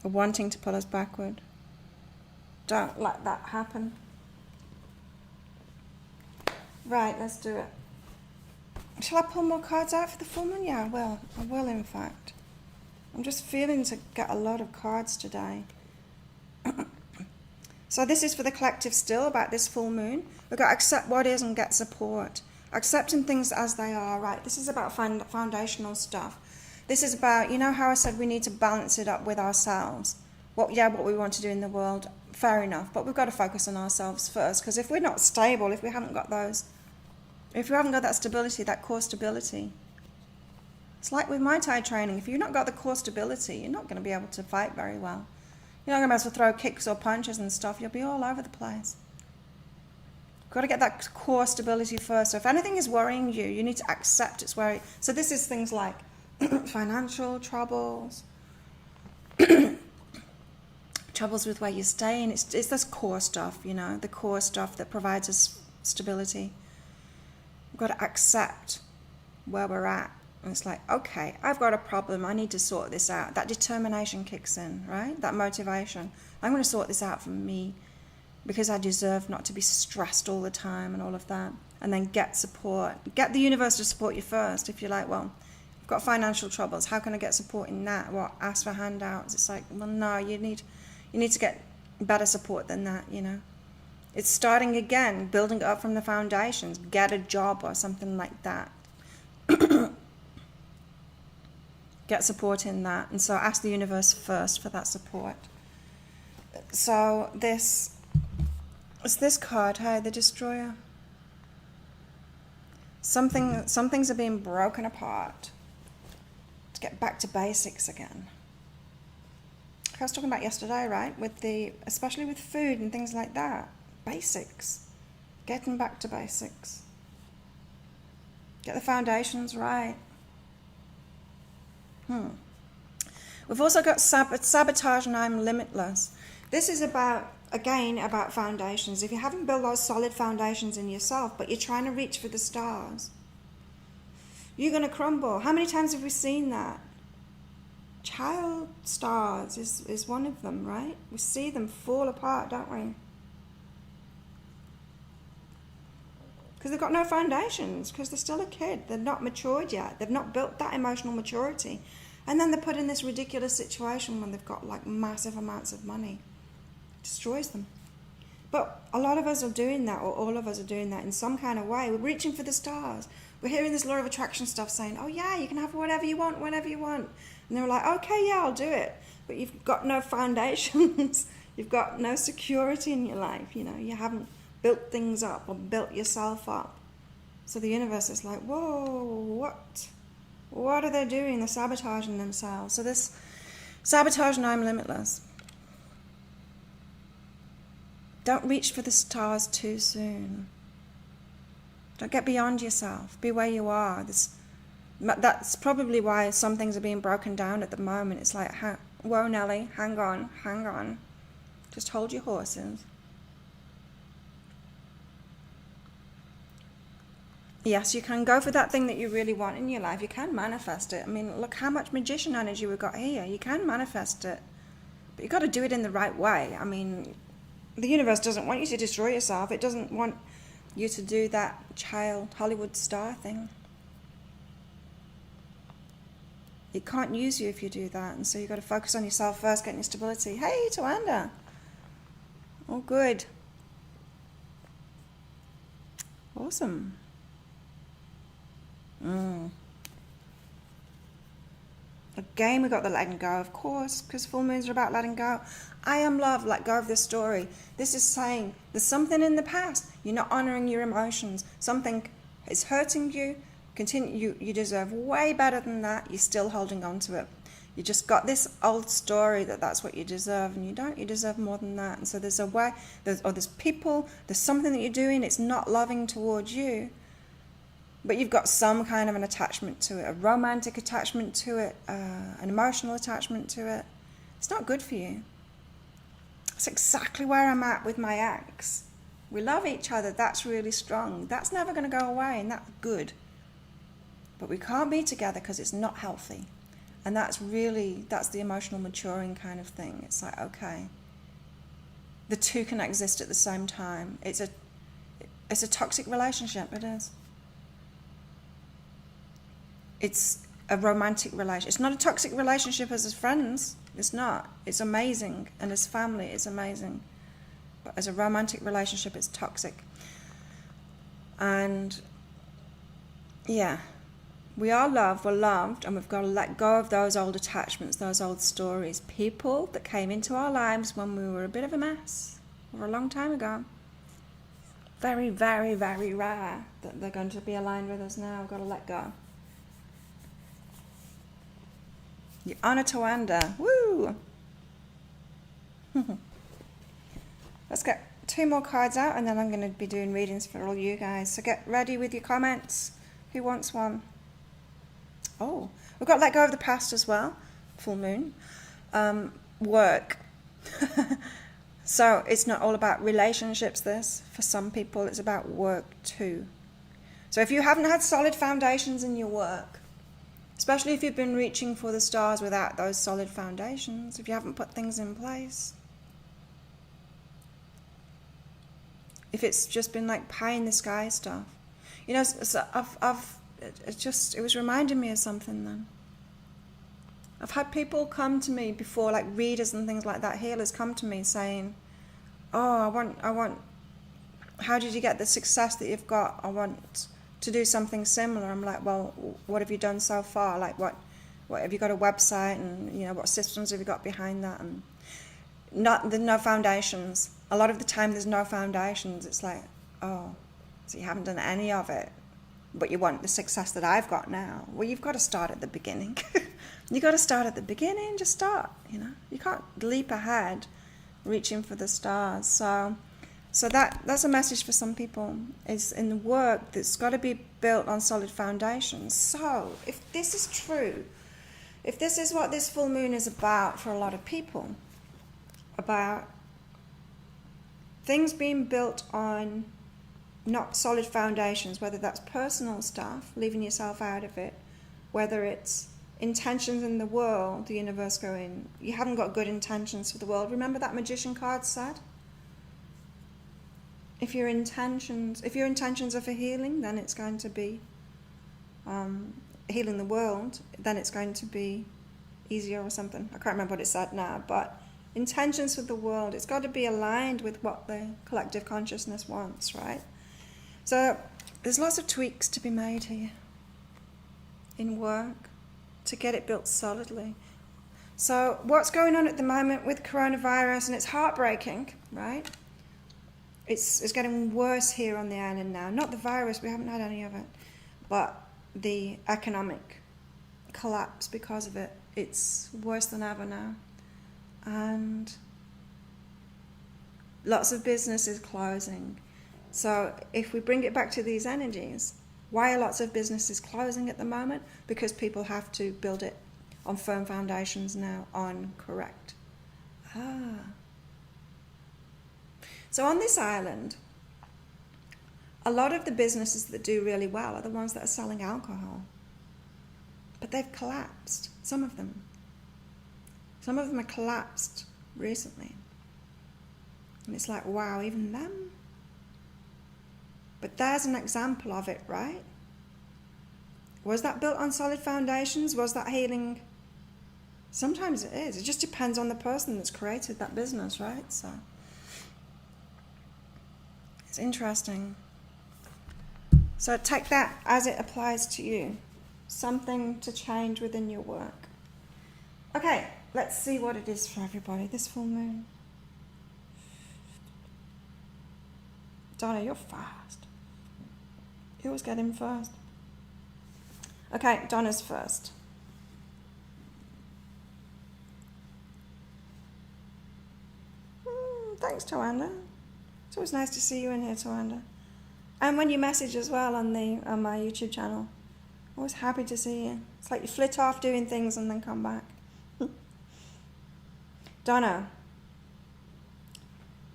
or wanting to pull us backward. Don't let that happen. Right, let's do it. Shall I pull more cards out for the full moon? Yeah, I will. I will, in fact. I'm just feeling to get a lot of cards today. So this is for the collective still, about this full moon. We've got to accept what is and get support. Accepting things as they are, right? This is about foundational stuff. This is about, you know how I said we need to balance it up with ourselves. What we want to do in the world, fair enough. But we've got to focus on ourselves first. Because if we're not stable, if we haven't got that stability, that core stability. It's like with Muay Thai training. If you've not got the core stability, you're not going to be able to fight very well. You're not going to be able to throw kicks or punches and stuff. You'll be all over the place. You've got to get that core stability first. So if anything is worrying you, you need to accept it's worrying. So this is things like financial troubles, troubles with where you're staying. It's this core stuff, you know, the core stuff that provides us stability. We've got to accept where we're at. And it's like, okay, I've got a problem. I need to sort this out. That determination kicks in, right? That motivation. I'm going to sort this out for me because I deserve not to be stressed all the time and all of that. And then get support. Get the universe to support you first. If you're like, well, I've got financial troubles. How can I get support in that? What? Ask for handouts. It's like, well, no, you need to get better support than that, you know. It's starting again, building it up from the foundations. Get a job or something like that. Get support in that. And so ask the universe first for that support. So it's this card, hey, the Destroyer. Some things are being broken apart to get back to basics again. Like I was talking about yesterday, right? Especially with food and things like that. Basics. Getting back to basics. Get the foundations right. We've also got sabotage and I'm limitless. This is about foundations. If you haven't built those solid foundations in yourself, but you're trying to reach for the stars, you're going to crumble. How many times have we seen that? Child stars is one of them, right? We see them fall apart, don't we? Because they've got no foundations, because they're still a kid. They're not matured yet. They've not built that emotional maturity. And then they're put in this ridiculous situation when they've got like massive amounts of money. It destroys them. But a lot of us are doing that, or all of us are doing that in some kind of way. We're reaching for the stars. We're hearing this law of attraction stuff saying, oh yeah, you can have whatever you want, whenever you want. And they're like, okay, yeah, I'll do it. But you've got no foundations. You've got no security in your life. You know, you haven't built things up or built yourself up. So the universe is like, whoa, what are they doing? They're sabotaging themselves. So this sabotage and I'm limitless. Don't reach for the stars too soon. Don't get beyond yourself. Be where you are. That's probably why some things are being broken down at the moment. It's like, whoa, Nelly, hang on. Just hold your horses. Yes, you can go for that thing that you really want in your life. You can manifest it. I mean, look how much magician energy we've got here. You can manifest it. But you've got to do it in the right way. I mean, the universe doesn't want you to destroy yourself. It doesn't want you to do that child Hollywood star thing. It can't use you if you do that. And so you've got to focus on yourself first, getting your stability. Hey, Tawanda. All good. Awesome. Again, we got the letting go, of course, because full moons are about letting go. I am love, let go of this story. This is saying there's something in the past. You're not honoring your emotions. Something is hurting you. You deserve way better than that. You're still holding on to it. You just got this old story that's what you deserve, and you don't. You deserve more than that. And so there's a way, there's people, there's something that you're doing, it's not loving towards you. but you've got some kind of an attachment to it, a romantic attachment to it, an emotional attachment to it. It's not good for you. That's exactly where I'm at with my ex. We love each other. That's really strong. That's never going to go away, and that's good. But we can't be together because it's not healthy. And that's the emotional maturing kind of thing. It's like, okay, the two can exist at the same time. It's a toxic relationship. It is. It's a romantic relationship. It's not a toxic relationship as friends. It's not. It's amazing. And as family, it's amazing. But as a romantic relationship, it's toxic. And yeah, we are loved, we're loved, and we've got to let go of those old attachments, those old stories. People that came into our lives when we were a bit of a mess, or a long time ago. Very, very, very rare that they're going to be aligned with us now. We've got to let go. You honor Tawanda. Woo! Let's get 2 more cards out, and then I'm going to be doing readings for all you guys. So get ready with your comments. Who wants one? Oh, we've got to let go of the past as well. Full moon. Work. So it's not all about relationships, this. For some people, it's about work too. So if you haven't had solid foundations in your work, especially if you've been reaching for the stars without those solid foundations, if you haven't put things in place, if it's just been like pie in the sky stuff, you know, so it was reminding me of something then. I've had people come to me before, like readers and things like that, healers come to me saying, oh, I want, how did you get the success that you've got? I want to do something similar. I'm like, well, what have you done so far? Like what have you got a website, and you know, what systems have you got behind that? And there's no foundations. A lot of the time there's no foundations. It's like, oh, so you haven't done any of it, but you want the success that I've got now. Well, you've got to start at the beginning. You got to start at the beginning. Just start, you know. You can't leap ahead reaching for the stars. So that's a message for some people, is in the work that's got to be built on solid foundations. So if this is true, if this is what this full moon is about for a lot of people, about things being built on not solid foundations, whether that's personal stuff, leaving yourself out of it, whether it's intentions in the world, the universe going, you haven't got good intentions for the world. Remember that magician card said? If your intentions are for healing, then it's going to be healing the world, then it's going to be easier or something. I can't remember what it said now, but intentions for the world, it's got to be aligned with what the collective consciousness wants, right? So there's lots of tweaks to be made here in work to get it built solidly. So what's going on at the moment with coronavirus, and it's heartbreaking, right? It's getting worse here on the island now. Not the virus, we haven't had any of it, but the economic collapse because of it. It's worse than ever now. And lots of businesses closing. So if we bring it back to these energies, why are lots of businesses closing at the moment? Because people have to build it on firm foundations now, on correct. So on this island, a lot of the businesses that do really well are the ones that are selling alcohol. But they've collapsed, some of them. Some of them have collapsed recently. And it's like, wow, even them? But there's an example of it, right? Was that built on solid foundations? Was that healing? Sometimes it is. It just depends on the person that's created that business, right? So it's interesting. So take that as it applies to you. Something to change within your work. Okay, let's see what it is for everybody, this full moon. Donna, you're fast. You always get in first. Okay, Donna's first. Thanks, Tawanda. It's always nice to see you in here, Tawanda. And when you message as well on my YouTube channel, always happy to see you. It's like you flit off doing things and then come back. Donna.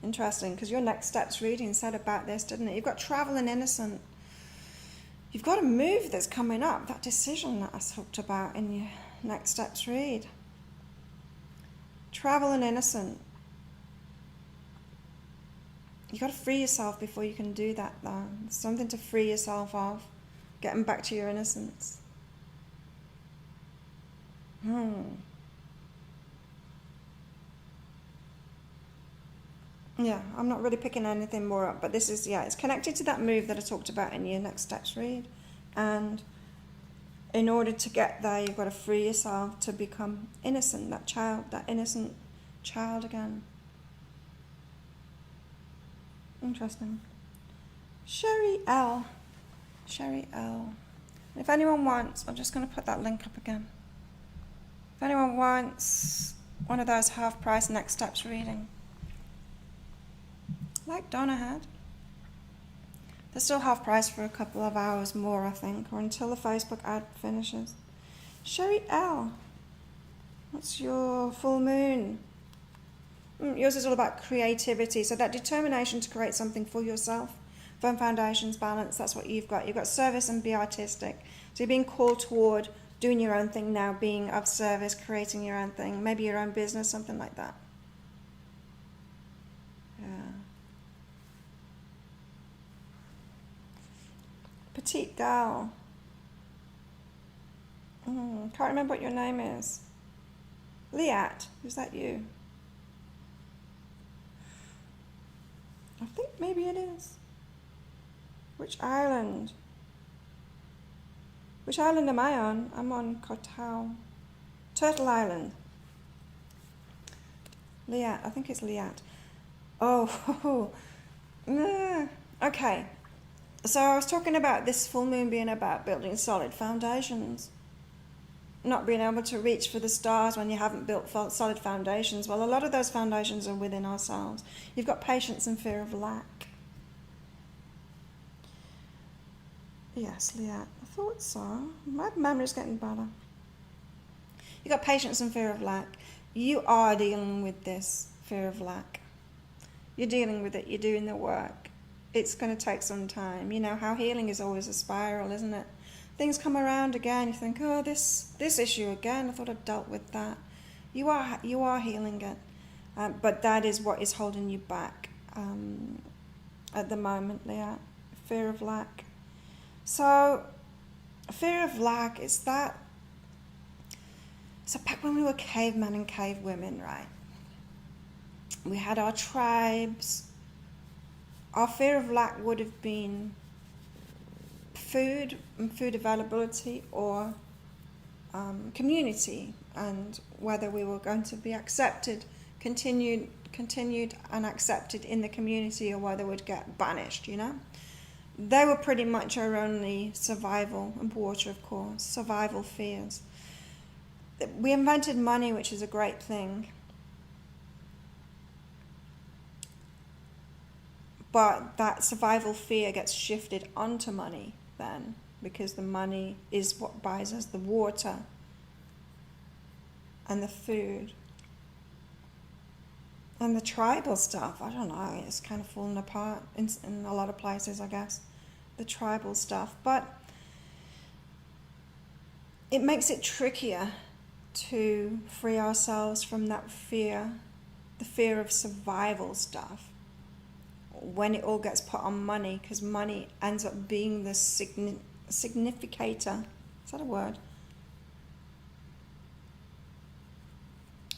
Interesting, because your next steps reading said about this, didn't it? You've got travel and innocent. You've got a move that's coming up, that decision that I talked about in your next steps read. Travel and innocent. You've got to free yourself before you can do that, though. There's something to free yourself of. Getting back to your innocence. Yeah, I'm not really picking anything more up, but this is, it's connected to that move that I talked about in your next steps read. And in order to get there, you've got to free yourself to become innocent, that innocent child again. Interesting. Sherry L. If anyone wants, I'm just going to put that link up again. If anyone wants one of those half-price next steps reading, like Donna had, they're still half price for a couple of hours more, I think, or until the Facebook ad finishes. Sherry L, what's your full moon? Yours is all about creativity, so that determination to create something for yourself. Firm foundations, balance, that's what you've got. You've got service and be artistic. So you're being called toward doing your own thing now, being of service, creating your own thing, maybe your own business, something like that. Yeah. Petite gal. Can't remember what your name is. Liat, is that you? I think maybe it is. Which island? Which island am I on? I'm on Kotau. Turtle Island. Liat, I think it's Liat. Oh, okay. So I was talking about this full moon being about building solid foundations. Not being able to reach for the stars when you haven't built solid foundations. Well, a lot of those foundations are within ourselves. You've got patience and fear of lack. Yes, Liat, I thought so. My memory's getting better. You've got patience and fear of lack. You are dealing with this fear of lack. You're dealing with it. You're doing the work. It's going to take some time. You know how healing is always a spiral, isn't it? Things come around again. You think, oh, this issue again. I thought I'd dealt with that. You are healing it, but that is what is holding you back at the moment, Leah. Fear of lack. So, fear of lack is that. So back when we were cavemen and cavewomen, right? We had our tribes. Our fear of lack would have been food and food availability, or community, and whether we were going to be accepted, continued and accepted in the community, or whether we'd get banished, you know. They were pretty much our only survival, and water, of course, survival fears. We invented money, which is a great thing. But that survival fear gets shifted onto money then, because the money is what buys us the water and the food. And the tribal stuff, I don't know, it's kind of fallen apart in a lot of places, I guess, the tribal stuff. But it makes it trickier to free ourselves from that fear, the fear of survival stuff, when it all gets put on money, because money ends up being the significator. Is that a word?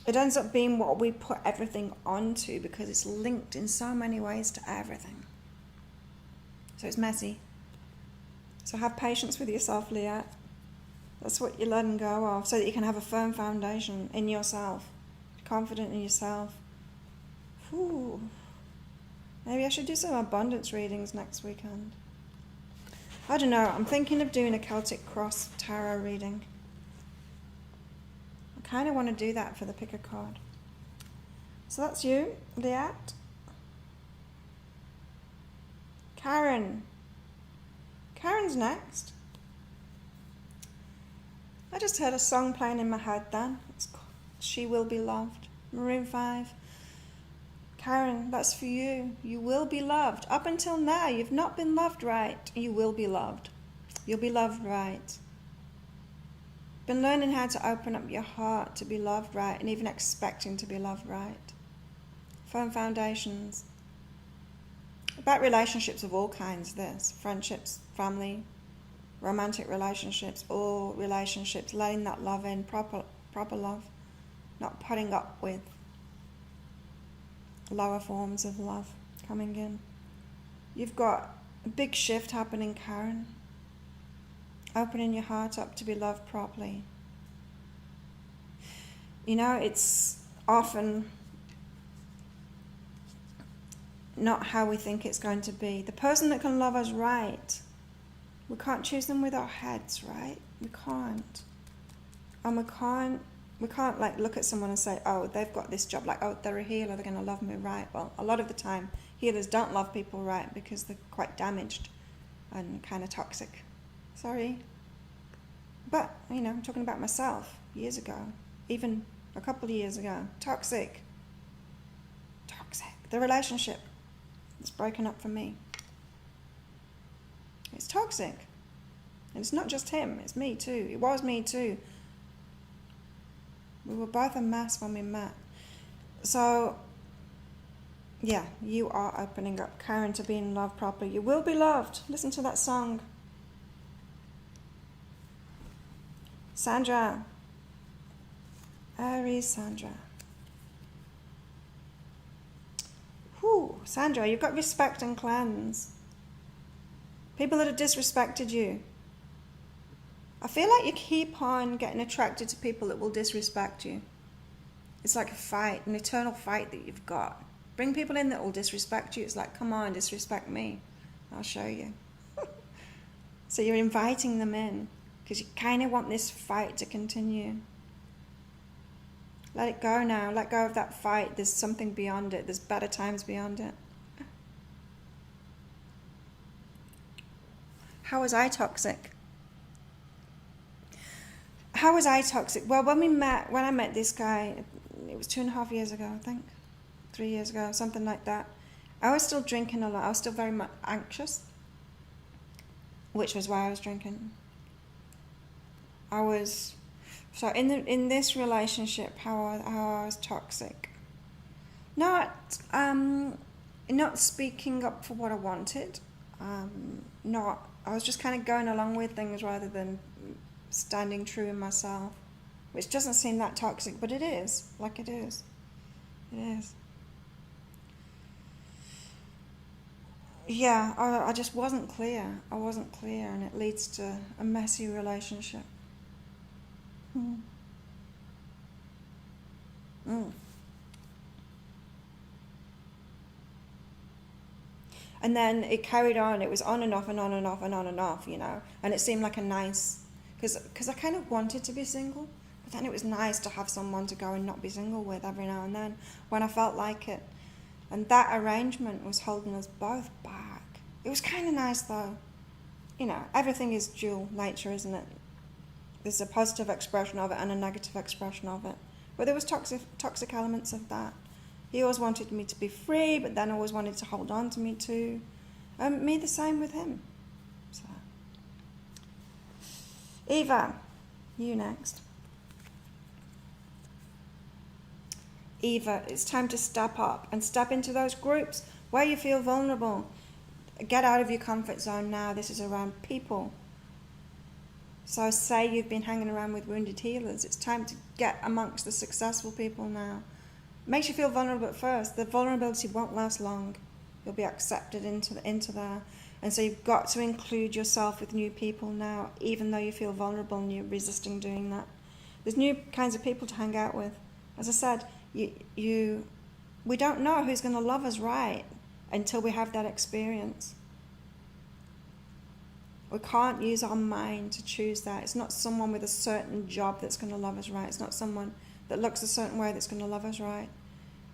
It ends up being what we put everything onto, because it's linked in so many ways to everything. So it's messy. So have patience with yourself, Leah. That's what you're letting go of, so that you can have a firm foundation in yourself, confident in yourself. Whew. Maybe I should do some abundance readings next weekend. I don't know, I'm thinking of doing a Celtic Cross tarot reading. I kind of want to do that for the pick a card. So that's you, Liat. Karen, Karen's next. I just heard a song playing in my head then. It's called She Will Be Loved. Maroon 5. Karen, that's for you. You will be loved. Up until now, you've not been loved right. You will be loved. You'll be loved right. Been learning how to open up your heart to be loved right, and even expecting to be loved right. Firm foundations. About relationships of all kinds, this. Friendships, family, romantic relationships, all relationships, letting that love in, proper love, not putting up with lower forms of love coming in. You've got a big shift happening, Karen. Opening your heart up to be loved properly. You know, it's often not how we think it's going to be. The person that can love us right, we can't choose them with our heads, right? We can't. And we can't like look at someone and say, oh, they've got this job, like, oh, they're a healer, they're going to love me right. Well, a lot of the time, healers don't love people right because they're quite damaged and kind of toxic. Sorry. But, you know, I'm talking about myself years ago, even a couple of years ago. Toxic. The relationship that's broken up for me. It's toxic. And it's not just him, it's me too. It was me too. We were both a mess when we met. So, yeah, you are opening up, Karen, to being loved properly. You will be loved. Listen to that song. Sandra. Aries Sandra. Whew, Sandra, you've got respect and cleanse. People that have disrespected you. I feel like you keep on getting attracted to people that will disrespect you. It's like a fight, an eternal fight that you've got. Bring people in that will disrespect you. It's like, come on, disrespect me. I'll show you. So you're inviting them in because you kind of want this fight to continue. Let it go now. Let go of that fight. There's something beyond it. There's better times beyond it. How was I toxic? How was I toxic? Well, when I met this guy, it was 2.5 years ago, I think. 3 years ago, something like that. I was still drinking a lot. I was still very much anxious, which was why I was drinking. So in this relationship, how I was toxic. Not speaking up for what I wanted. I was just kind of going along with things rather than standing true in myself, which doesn't seem that toxic, but it is. Like it is. It is. Yeah, I just wasn't clear. I wasn't clear, and it leads to a messy relationship. And then it carried on. It was on and off and on and off and on and off, you know. And it seemed like a nice... Because I kind of wanted to be single. But then it was nice to have someone to go and not be single with every now and then when I felt like it. And that arrangement was holding us both back. It was kind of nice, though. You know, everything is dual nature, isn't it? There's a positive expression of it and a negative expression of it. But there was toxic elements of that. He always wanted me to be free, but then always wanted to hold on to me too. Me the same with him. So. Eva, you next. Eva, it's time to step up and step into those groups where you feel vulnerable. Get out of your comfort zone now. This is around people. So say you've been hanging around with wounded healers. It's time to get amongst the successful people now. Makes you feel vulnerable at first. The vulnerability won't last long. You'll be accepted into there. And so you've got to include yourself with new people now, even though you feel vulnerable and you're resisting doing that. There's new kinds of people to hang out with. As I said, we don't know who's going to love us right until we have that experience. We can't use our mind to choose that. It's not someone with a certain job that's going to love us right. It's not someone that looks a certain way that's going to love us right.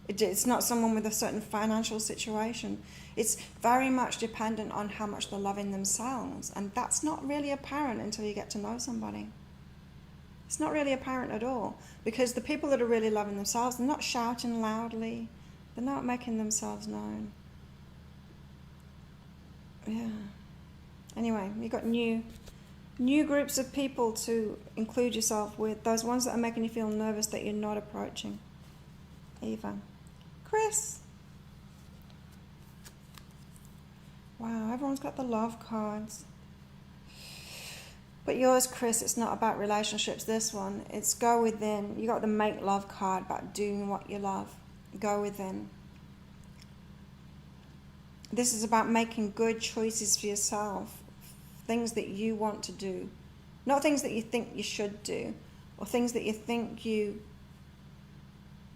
It's not someone with a certain financial situation. It's very much dependent on how much they're loving themselves. And that's not really apparent until you get to know somebody. It's not really apparent at all. Because the people that are really loving themselves, they're not shouting loudly. They're not making themselves known. Yeah. Anyway, you've got new groups of people to include yourself with. Those ones that are making you feel nervous that you're not approaching. Eva. Chris. Wow, everyone's got the love cards. But yours, Chris, it's not about relationships, this one. It's go within. You got the make love card about doing what you love. Go within. This is about making good choices for yourself. Things that you want to do. Not things that you think you should do. Or things that you think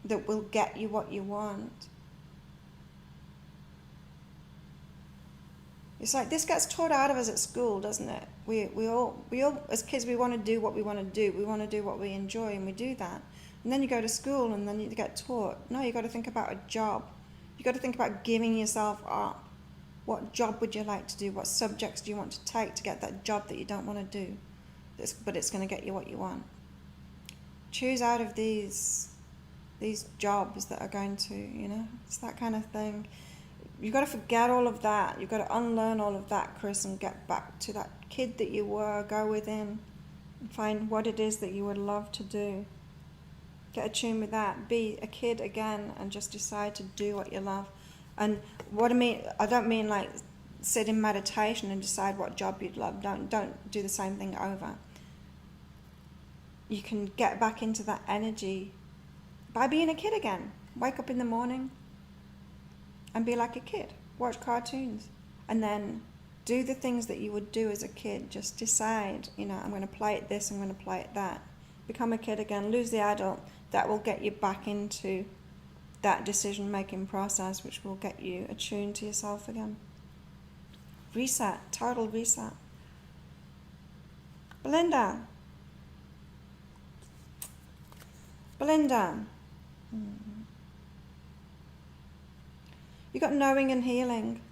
that will get you what you want. It's like this gets taught out of us at school, doesn't it? We all as kids, we want to do what we want to do. We want to do what we enjoy, and we do that. And then you go to school, and then you get taught. No, you got to think about a job. You got to think about giving yourself up. What job would you like to do? What subjects do you want to take to get that job that you don't want to do? But it's going to get you what you want. Choose out of these jobs that are going to, it's that kind of thing. You've got to forget all of that. You've got to unlearn all of that, Chris, and get back to that kid that you were. Go within and find what it is that you would love to do. Get attuned with that. Be a kid again and just decide to do what you love. And what I don't mean like sit in meditation and decide what job you'd love. Don't do the same thing over. You can get back into that energy by being a kid again. Wake up in the morning and be like a kid. Watch cartoons. And then do the things that you would do as a kid. Just decide, I'm going to play it this, I'm going to play it that. Become a kid again. Lose the adult. That will get you back into that decision-making process, which will get you attuned to yourself again. Reset. Total reset. Belinda. You got knowing and healing.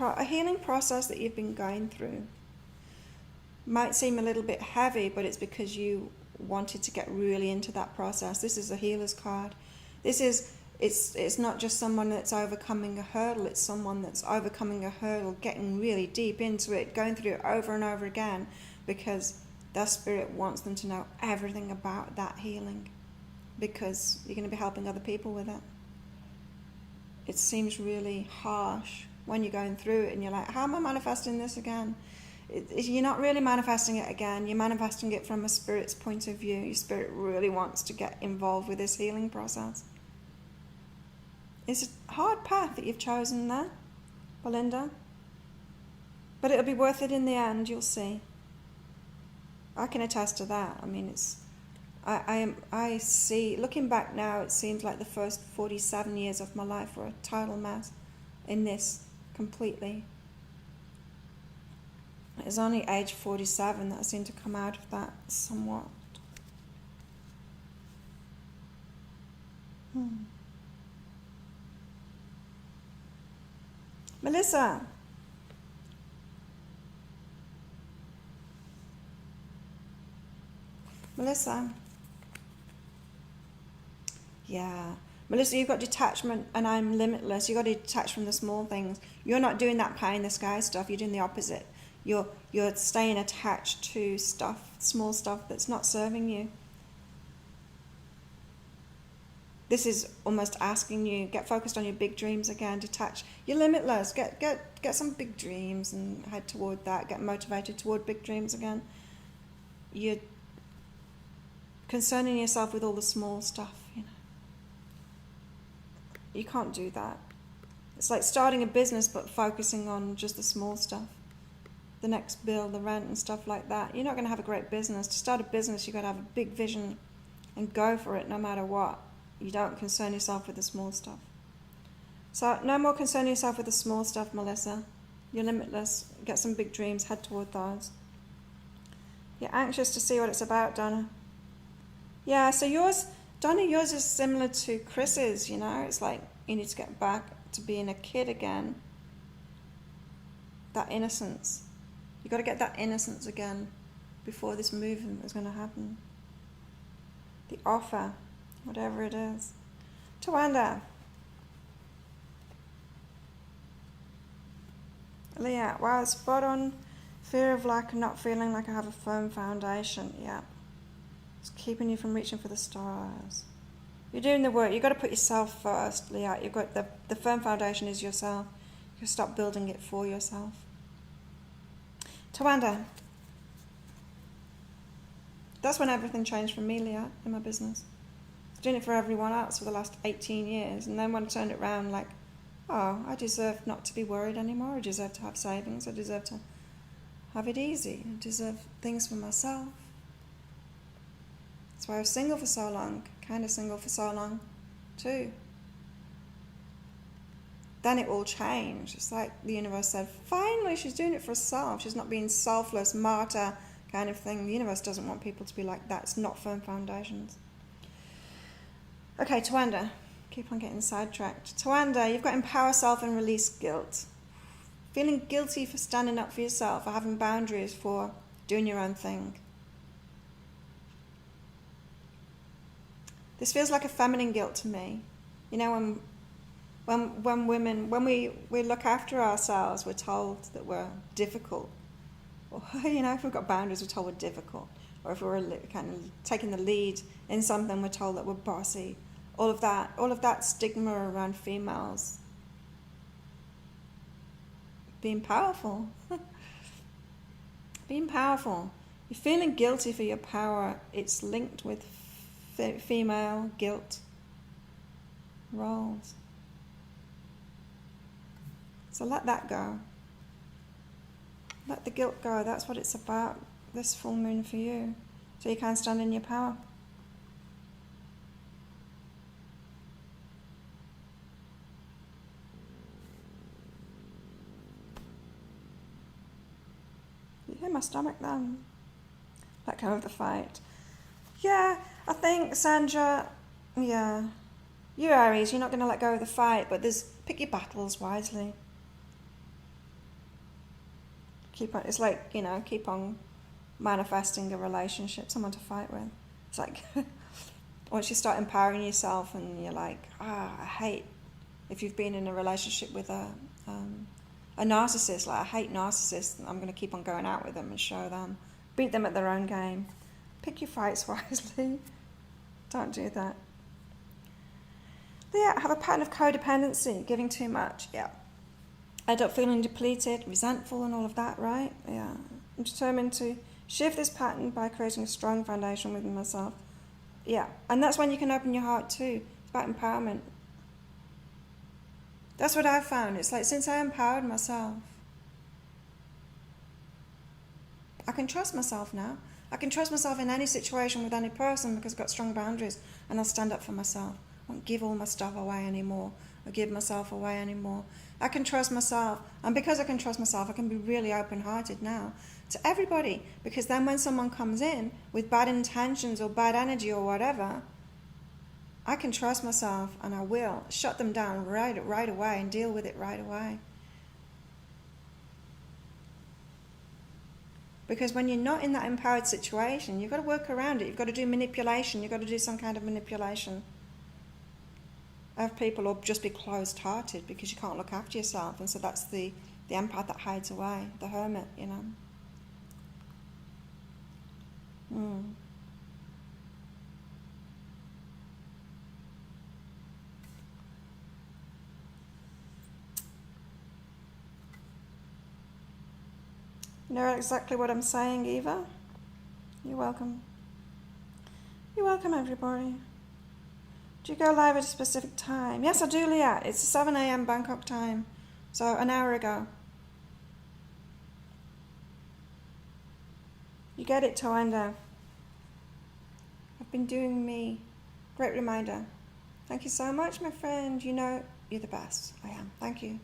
A healing process that you've been going through might seem a little bit heavy, but it's because you wanted to get really into that process. This is a healer's card. It's not just someone that's overcoming a hurdle, it's someone that's overcoming a hurdle, getting really deep into it, going through it over and over again, because their spirit wants them to know everything about that healing, because you're going to be helping other people with it. It seems really harsh when you're going through it and you're like, how am I manifesting this again? You're not really manifesting it again. You're manifesting it from a spirit's point of view. Your spirit really wants to get involved with this healing process. It's a hard path that you've chosen there, Belinda. But it'll be worth it in the end, you'll see. I can attest to that. I mean, I see, looking back now, it seems like the first 47 years of my life were a total mess in this completely. It was only age 47 that I seemed to come out of that somewhat. Melissa. Yeah. Melissa, you've got detachment and I'm limitless. You've got to detach from the small things. You're not doing that pie in the sky stuff. You're doing the opposite. You're staying attached to stuff, small stuff that's not serving you. This is almost asking you, get focused on your big dreams again, detach. You're limitless. Get some big dreams and head toward that. Get motivated toward big dreams again. You're concerning yourself with all the small stuff, You can't do that. It's like starting a business but focusing on just the small stuff. The next bill, the rent and stuff like that. You're not going to have a great business. To start a business, you've got to have a big vision and go for it no matter what. You don't concern yourself with the small stuff. So no more concern yourself with the small stuff, Melissa. You're limitless. Get some big dreams. Head toward those. You're anxious to see what it's about, Donna. Yeah, so yours, Donna, yours is similar to Chris's, you know. It's like you need to get back to being a kid again. That innocence. You've got to get that innocence again before this movement is going to happen. The offer, whatever it is. Tawanda. Leah, wow, spot on. Fear of lack and not feeling like I have a firm foundation. Yeah. It's keeping you from reaching for the stars. You're doing the work. You've got to put yourself first, Leah. You've got the firm foundation is yourself. You stop building it for yourself. Tawanda. That's when everything changed for me, Leah, in my business. I was doing it for everyone else for the last 18 years. And then when I turned it around, like, oh, I deserve not to be worried anymore. I deserve to have savings. I deserve to have it easy. I deserve things for myself. That's why I was single for so long, kind of single for so long, too. Then it all changed. It's like the universe said, finally, she's doing it for herself. She's not being selfless, martyr kind of thing. The universe doesn't want people to be like that. It's not firm foundations. Okay, Tawanda. Keep on getting sidetracked. Tawanda, you've got empower self and release guilt. Feeling guilty for standing up for yourself, for having boundaries, for doing your own thing. This feels like a feminine guilt to me. You know, when women, when we look after ourselves, we're told that we're difficult. Or, you know, if we've got boundaries, we're told we're difficult. Or if we're kind of taking the lead in something, we're told that we're bossy. All of that stigma around females being powerful. Being powerful. You're feeling guilty for your power. It's linked with female guilt roles. So let that go. Let the guilt go. That's what it's about, this full moon for you. So you can stand in your power. You hear my stomach then? Let go of the fight. Yeah, I think, Sandra, yeah. You Aries, you're not going to let go of the fight, but pick your battles wisely. Keep on, it's like, you know, keep on manifesting a relationship, someone to fight with. It's like, once you start empowering yourself and you're like, I hate, if you've been in a relationship with a narcissist, like I hate narcissists, I'm going to keep on going out with them and show them, beat them at their own game. Pick your fights wisely. Don't do that. Yeah, have a pattern of codependency, giving too much. Yeah. End up feeling depleted, resentful and all of that, right? Yeah. I'm determined to shift this pattern by creating a strong foundation within myself. Yeah. And that's when you can open your heart too. It's about empowerment. That's what I've found. It's like since I empowered myself, I can trust myself now. I can trust myself in any situation with any person because I've got strong boundaries and I'll stand up for myself. I won't give all my stuff away anymore or give myself away anymore. I can trust myself, and because I can trust myself, I can be really open-hearted now to everybody, because then when someone comes in with bad intentions or bad energy or whatever, I can trust myself and I will shut them down right away and deal with it right away. Because when you're not in that empowered situation, you've got to work around it. You've got to do manipulation. You've got to do some kind of manipulation of people, or just be closed-hearted because you can't look after yourself. And so that's the empath that hides away, the hermit, you know. You know exactly what I'm saying, Eva? You're welcome. You're welcome, everybody. Do you go live at a specific time? Yes, I do, Leah. It's 7 a.m. Bangkok time. So an hour ago. You get it, Tawanda. I've been doing me. Great reminder. Thank you so much, my friend. You know, you're the best. I am. Thank you.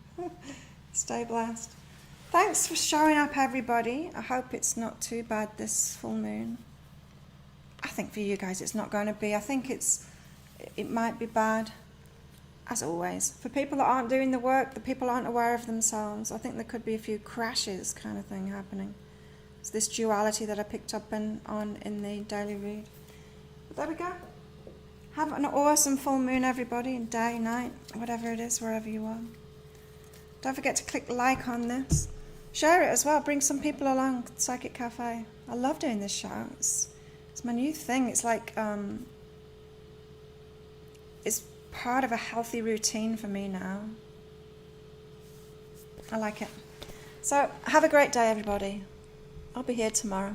Stay blessed. Thanks for showing up, everybody. I hope it's not too bad this full moon. I think for you guys it's not going to be. I think it's it might be bad, as always. For people that aren't doing the work, the people aren't aware of themselves. I think there could be a few crashes kind of thing happening. It's this duality that I picked up on in the daily read. But there we go. Have an awesome full moon, everybody, day, night, whatever it is, wherever you are. Don't forget to click like on this. Share it as well. Bring some people along. Psychic Cafe. I love doing this show. It's my new thing. It's like, it's part of a healthy routine for me now. I like it. So have a great day, everybody. I'll be here tomorrow.